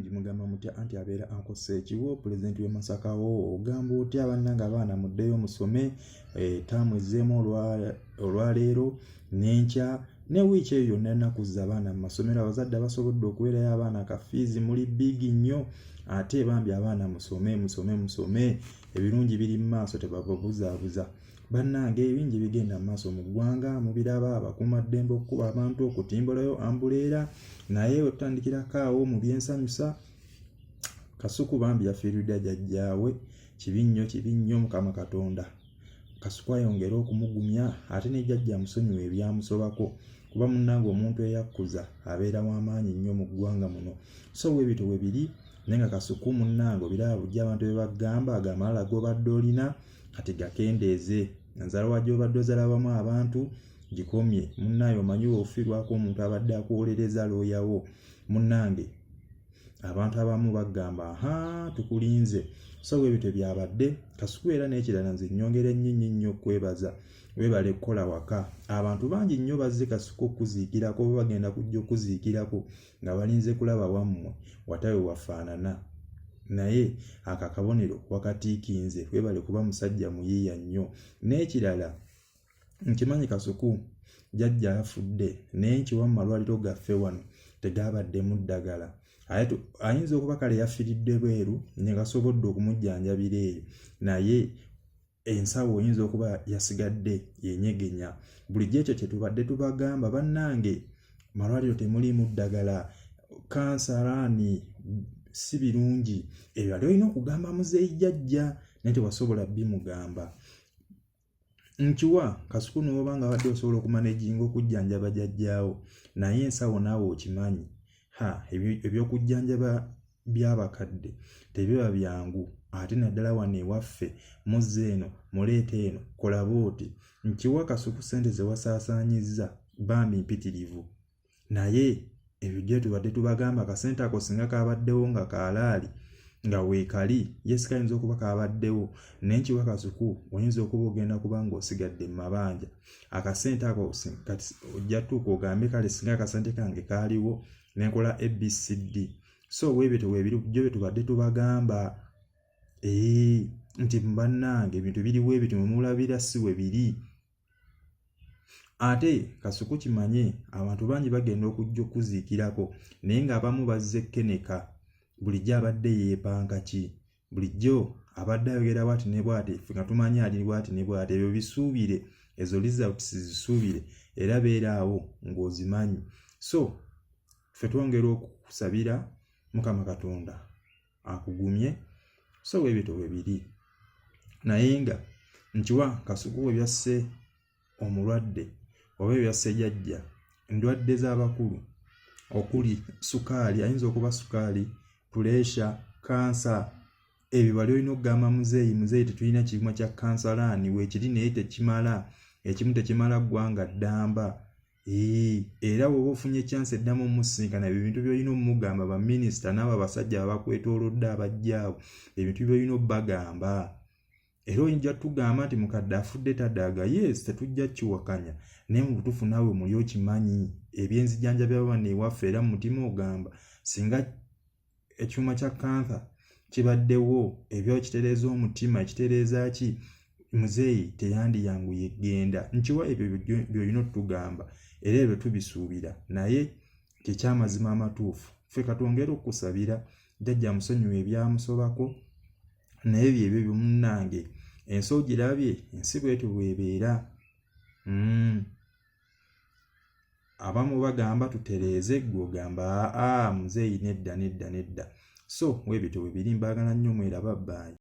ebirungi mugamba mutya anti abeera Uncle Ssekibo pulezidenti w'e Masakawo ogamba otya bannange abaana muddeyo musome taamu ezzeemu olwaleero n'enkya ne wiiki eyo yonna ennaku zza abaana mu masomero abazadde abasobodde okubeerayo abaana akafiizi muli bigi nnyo ate bambi abaana musome ebirungi biri mu maaso tebababuzaabuza bannange ebingi bigenda mu maaso mu ggwanga mubiraba abakuumaddembe okukuba abantu okutimbulayo ambuleera naye otandikirako awo mu byensanyusa Kasuku bambi yafiiridde jjajjaawe kibi nnyo Mukama Katonda Kasuku ayongera okumugumya ate ne jjajja musonyiwa ebyamusobako kuba munnange omuntu eyakkuza abeera w'amaanyi nnyo mu ggwanga muno so webito webiri nenga Kasuku munnange obiraba bujja abantu bebagamba agamala gobadde olina kati gakendeeze nzala wajja obadde ozalabamu abantu gikomye munnaayo omanyi ofirwako omuntu abadde akuwolereza looyawo munnange abantu abamu bagamba tukulinze so webito byabadde Kasuku era n'ekirala nze nnyongera ennyo okwebaza webale kukola waka abantu bangi nnyo bazze Kasuku okuziikirako oba bagenda kujja okuziikirako nga balinze kulaba wammwe watawe wafaanana naye akakabonero wakatiikinze webale kuba musajja muyiiya nnyo n'ekirala nkimanyi Kasuku jjajja afudde naye nkiwa mu malwaliro gaffe wano tegabaddemu ddagala ayinza okuba kale yafiiridde bweru ne gasobodde okumujjanjabira eyo naye ensawo oyinza okuba yasigadde yenyegenya bulijjo ekyo kye tubadde tubagamba bannange malwaliro temuliimu ddagala kansalaani si birungi ebyo wali olina okugamba muzeeyi jjajja naye tewasobola bimugamba nkiwa Kasuku n'oba nga wadde osobola okumanejinga okujjanjaba jjajjaawo naye ensawo naawe okimanyi ebyokujjanjaba by'abakadde tebiba byangu ate naddala wano ewaffe muzze eno muleeta eno kola booti nkiwa Kasuku ssente ze wasaasaanyizza bambi mpitirivu naye ebyo gye tubadde tubagamba akasente ako singa kabaddewo nga kaalaali nga weekali yes kayinza okuba kabaddewo naye nkiwa Kasuku oyinza okuba ogenda kuba ng'osigadde mu mabanja akasente ako kati ojja tuuka ogambe kale singa akasente kange kaaliwo nenkola ABCD so webito webiri byo betubadde tubagamba nti mbannange ebintu biriwo ebintu mumulabira si webiri ate Kasuku kimanye abantu bangi bagenda okujja okuziikirako naye ng'abamu bazze Keneka bulijjo abadde yeepanga ki bulijjo abadde ayogera bwati ne bwati ffe nga tumanyi ali bwati ne bwati ebyo bisuubire ezo results zisuubire era beera awo ng'ozimanyi so ffe twongera okukusabira Mukama Katonda akugumye so webito webiri naye nga nkiwa Kasuku ebyasse omulwadde oba ebyasse jjajja endwadde z'abakulu okuli sukaali ayinza okuba sukaali puleesha kansa ebyo bali olina okugamba muzeeyi tetulina kirimwa kya kansalaani weekiri naye tekimala ekimu tekimala ggwanga ddamba era bw'oba ofunye chance eddamu omusinkana ebintu by'olina omugamba baminisita n'abo abasajja abakwetoolodde abajjaawo ebintu by'olina obbagamba era oyinza tugamba nti mukadde afudde tadaaga yes tetujja kiwakanya naye mu butuufu naawe muli okimanyi ebyenzijjanja by'abaana ewaffe era mu mutima ogamba singa ekyuma kya kansa kibaddewo ebyokitereeza omutima ekitereeza ki muzeeyi teyandiyanguye genda nkiwa ebyo by'olina otugamba era ebyo tubisuubira naye kyekyamazima amatuufu ffe katwongera okusabira jjajja musonyiwa ebyamusobako naye byebyo byomunnange ensi ogirabye ensi bwetyo bwebeera abamu bagamba tutereeze gw'ogamba muzeeyi nedda so webito webiri mbaagala nnyo mweraba bbaanyi